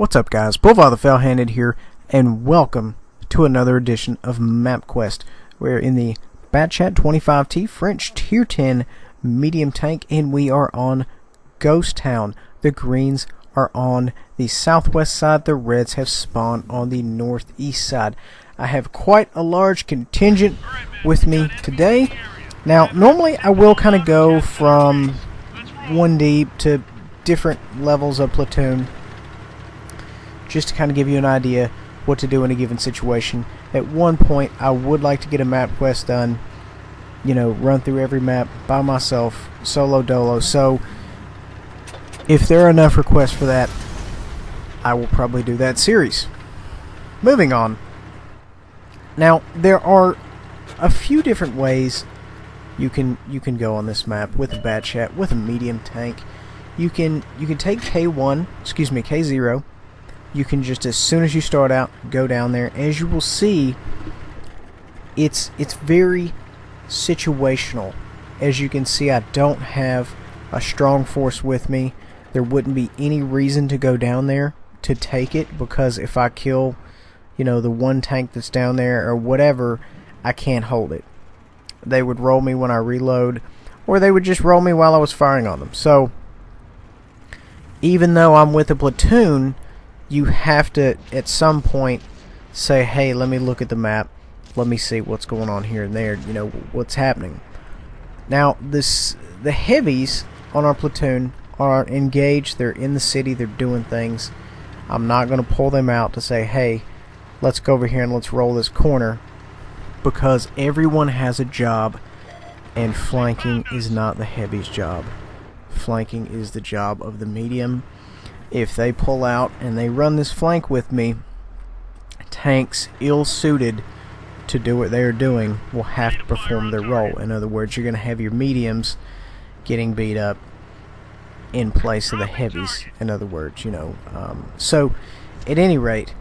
What's up, guys? Bullfire the Fell-Handed here, and welcome to another edition of MapQuest. We're in the Batchat 25T French Tier 10 medium tank, and we are on Ghost Town. The greens are on the southwest side. The reds have spawned on the northeast side. I have quite a large contingent with me today. Now, normally I will kind of go from one deep to different levels of platoon, just to kind of give you an idea what to do in a given situation. At one point, I would like to get a map quest done, you know, run through every map by myself, solo dolo. So if there are enough requests for that, I will probably do that series. Moving on. Now, there are a few different ways you can go on this map with a Batchat, with a medium tank. You can take K0. You can just, as soon as you start out, go down there. As you will see, it's very situational. As you can see, I don't have a strong force with me. There wouldn't be any reason to go down there to take it, because if I kill, you know, the one tank that's down there or whatever, I can't hold it. They would roll me when I reload, or they would just roll me while I was firing on them. So even though I'm with a platoon, you have to at some point say, hey, let me look at the map, let me see what's going on here and there, you know, what's happening. Now, the heavies on our platoon are engaged. They're in the city, they're doing things. I'm not going to pull them out to say, hey, let's go over here and let's roll this corner, because everyone has a job, and flanking is not the heavy's job. Flanking is the job of the medium. If they pull out and they run this flank with me, tanks ill-suited to do what they are doing will have to perform their role. In other words, you're going to have your mediums getting beat up in place of the heavies, in other words, you know. So, at any rate,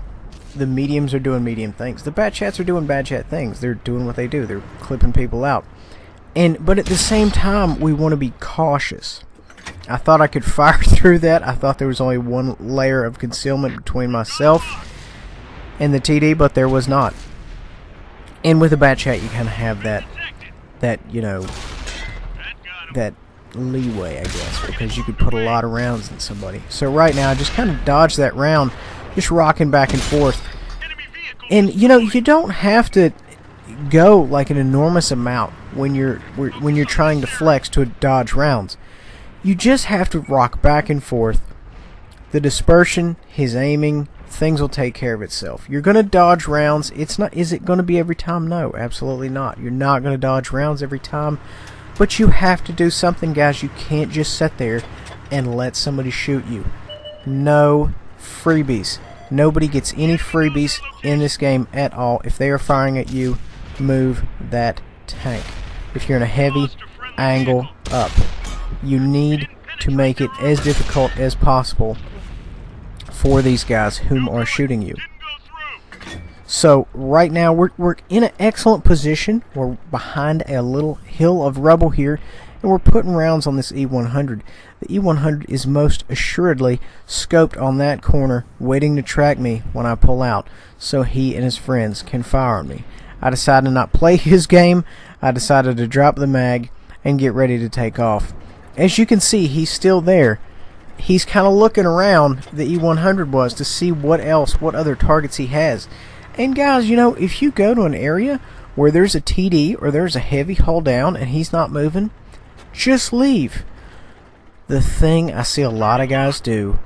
the mediums are doing medium things. The Batchats are doing Batchat things. They're doing what they do. They're clipping people out. But at the same time, we want to be cautious. I thought I could fire through that. I thought there was only one layer of concealment between myself and the TD, but there was not. And with a Batchat, you kind of have that you know, that leeway, I guess, because you could put a lot of rounds in somebody. So right now, I just kind of dodged that round, just rocking back and forth. And you know, you don't have to go like an enormous amount when you're trying to flex to dodge rounds. You just have to rock back and forth. The dispersion, his aiming, things will take care of itself. You're going to dodge rounds. It's not. Is it going to be every time? No, absolutely not. You're not going to dodge rounds every time. But you have to do something, guys. You can't just sit there and let somebody shoot you. No freebies. Nobody gets any freebies in this game at all. If they are firing at you, move that tank. If you're in a heavy, angle up. You need to make it as difficult as possible for these guys whom are shooting you. So right now we're in an excellent position. We're behind a little hill of rubble here, and we're putting rounds on this E100. The E100 is most assuredly scoped on that corner, waiting to track me when I pull out, so he and his friends can fire on me. I decided to not play his game. I decided to drop the mag and get ready to take off. As you can see, he's still there. He's kind of looking around, the E100 was, to see what other targets he has. And guys, you know, if you go to an area where there's a TD or there's a heavy hold down and he's not moving, just leave. The thing I see a lot of guys do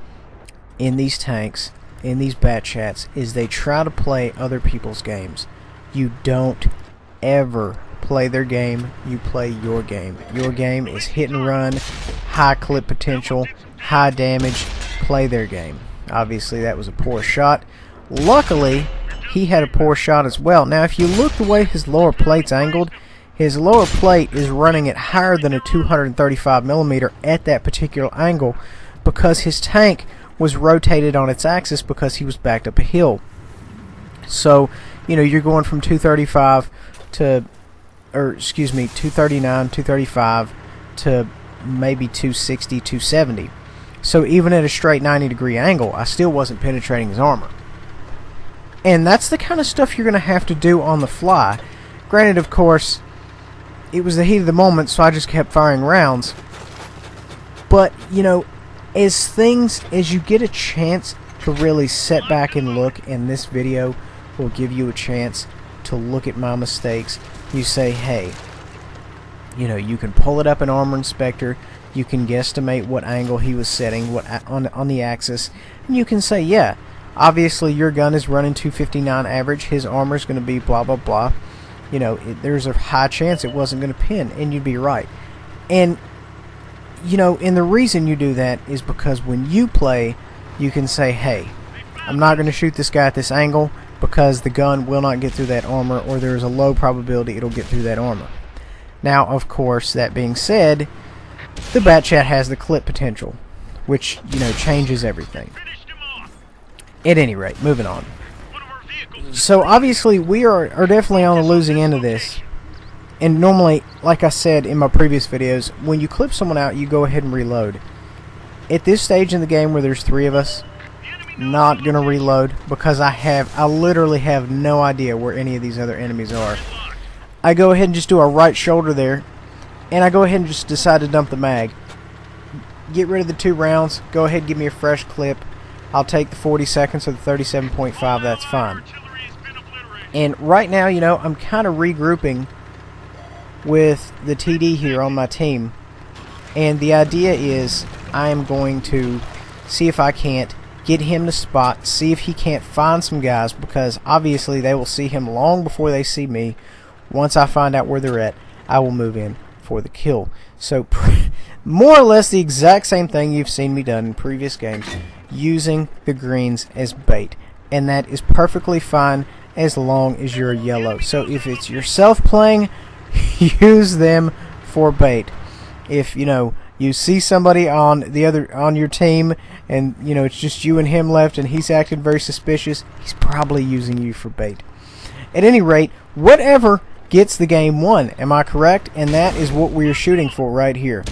in these tanks, in these Batchats, is they try to play other people's games. You don't ever play their game, you play your game. Your game is hit and run, high clip potential, high damage. Play their game. Obviously that was a poor shot. Luckily he had a poor shot as well. Now if you look the way his lower plate's angled, his lower plate is running at higher than a 235mm at that particular angle, because his tank was rotated on its axis because he was backed up a hill. So, you know, you're going from 235 to, or excuse me, 239, 235 to maybe 260, 270. So even at a straight 90-degree angle, I still wasn't penetrating his armor. And that's the kind of stuff you're going to have to do on the fly. Granted, of course, it was the heat of the moment, so I just kept firing rounds. But, you know, as you get a chance to really sit back and look, and this video will give you a chance to look at my mistakes, you say, hey, you know, you can pull it up in Armor Inspector, you can guesstimate what angle he was setting on the axis, and you can say, yeah, obviously your gun is running 259 average, his armor is going to be blah blah blah. You know, there's a high chance it wasn't going to pin, and you'd be right. And, you know, and the reason you do that is because when you play, you can say, hey, I'm not going to shoot this guy at this angle because the gun will not get through that armor, or there's a low probability it'll get through that armor. Now, of course, that being said, the Batchat has the clip potential, which, you know, changes everything. At any rate, moving on. So obviously we are definitely on the losing end of this. And normally, like I said in my previous videos, when you clip someone out, you go ahead and reload. At this stage in the game where there's 3 of us, not gonna reload because I literally have no idea where any of these other enemies are. I go ahead and just do a right shoulder there, and I go ahead and just decide to dump the mag. Get rid of the 2 rounds, go ahead and give me a fresh clip. I'll take the 40 seconds or the 37.5, that's fine. And right now, you know, I'm kind of regrouping with the TD here on my team. And the idea is I am going to see if I can't get him to spot, see if he can't find some guys, because obviously they will see him long before they see me. Once I find out where they're at, I will move in for the kill. So more or less the exact same thing you've seen me done in previous games, using the greens as bait. And that is perfectly fine as long as you're a yellow. So if it's yourself playing, use them for bait. If, you know, you see somebody on your team and, you know, it's just you and him left and he's acting very suspicious, he's probably using you for bait. At any rate, whatever gets the game won. Am I correct? And that is what we're shooting for right here.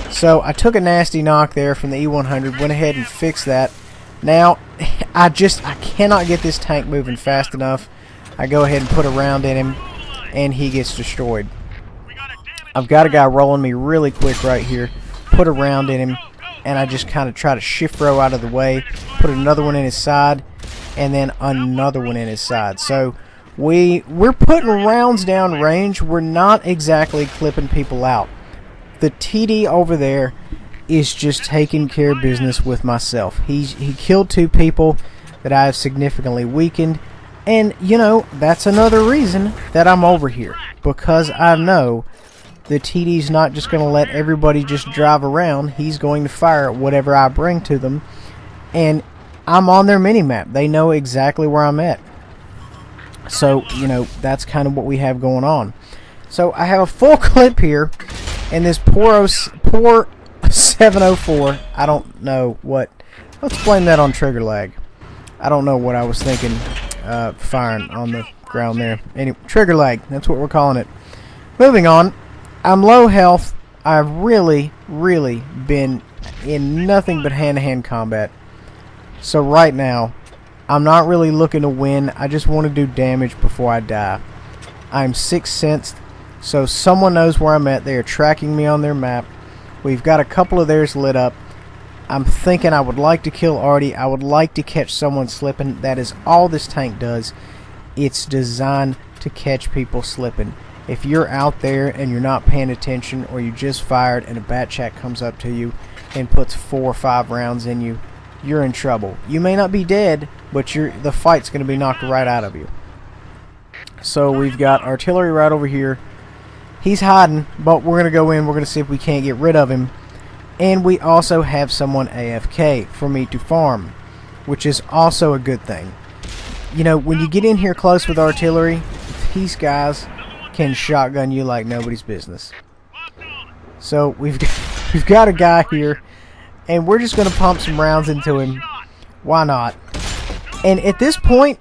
So I took a nasty knock there from the E100, went ahead and fixed that. Now I cannot get this tank moving fast enough. I go ahead and put a round in him and he gets destroyed. I've got a guy rolling me really quick right here. Put a round in him and I just kind of try to shift row out of the way. Put another one in his side and then another one in his side. So we're putting rounds down range. We're not exactly clipping people out. The TD over there is just taking care of business with myself. He killed 2 people that I have significantly weakened. And, you know, that's another reason that I'm over here. Because I know the TD's not just going to let everybody just drive around. He's going to fire at whatever I bring to them. And I'm on their minimap. They know exactly where I'm at. So, you know, that's kind of what we have going on. So I have a full clip here. And this poor 704, I don't know what. Let's blame that on trigger lag. I don't know what I was thinking firing on the ground there. Anyway, trigger lag, that's what we're calling it. Moving on, I'm low health. I've really been in nothing but hand-to-hand combat. So right now, I'm not really looking to win. I just want to do damage before I die. I'm 6th sensed, so someone knows where I'm at. They are tracking me on their map. We've got a couple of theirs lit up. I'm thinking I would like to kill Artie. I would like to catch someone slipping. That is all this tank does. It's designed to catch people slipping. If you're out there and you're not paying attention, or you just fired and a Batchat comes up to you and puts 4 or 5 rounds in you, you're in trouble. You may not be dead, but the fight's going to be knocked right out of you. So we've got artillery right over here. He's hiding, but we're going to go in. We're going to see if we can't get rid of him. And we also have someone AFK for me to farm, which is also a good thing. You know, when you get in here close with artillery, these guys can shotgun you like nobody's business. So we've got a guy here, and we're just going to pump some rounds into him. Why not? And at this point,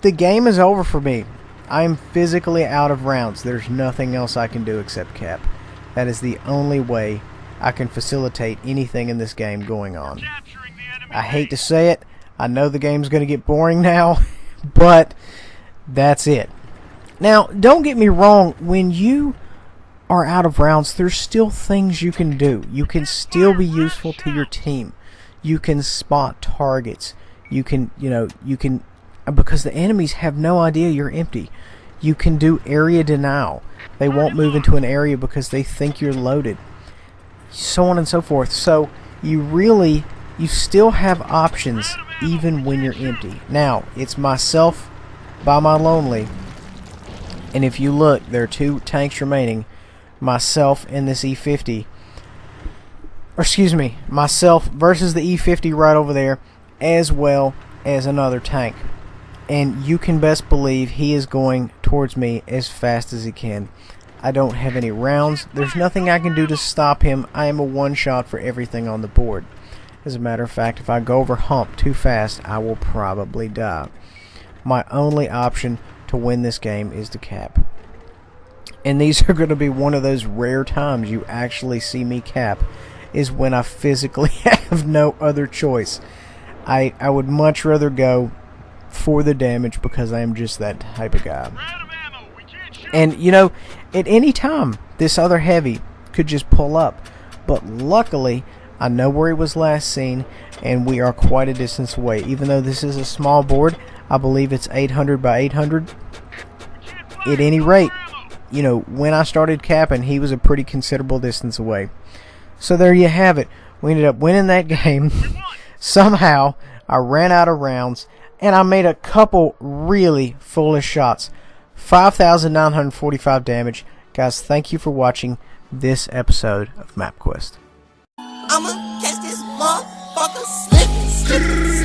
the game is over for me. I'm physically out of rounds. There's nothing else I can do except cap. That is the only way I can facilitate anything in this game going on. I hate to say it. I know the game's going to get boring now, but that's it. Now, don't get me wrong. When you are out of rounds, there's still things you can do. You can still be useful to your team. You can spot targets. You can, because the enemies have no idea you're empty. You can do area denial. They won't move into an area because they think you're loaded. So on and so forth. So you still have options even when you're empty. Now, it's myself by my lonely. And if you look, there are 2 tanks remaining. Myself and this E50. Or excuse me, myself versus the E50 right over there, as well as another tank. And you can best believe he is going towards me as fast as he can. I don't have any rounds. There's nothing I can do to stop him. I am a one-shot for everything on the board. As a matter of fact, if I go over hump too fast, I will probably die. My only option to win this game is to cap. And these are going to be one of those rare times you actually see me cap, is when I physically have no other choice. I would much rather go for the damage because I am just that type of guy. And, at any time, this other heavy could just pull up. But luckily, I know where he was last seen, and we are quite a distance away. Even though this is a small board, I believe it's 800 by 800. At any rate, when I started capping, he was a pretty considerable distance away. So there you have it. We ended up winning that game. Somehow, I ran out of rounds, and I made a couple really foolish shots. 5,945 damage. Guys, thank you for watching this episode of MapQuest. I'ma catch this motherfucker slipping, slipping.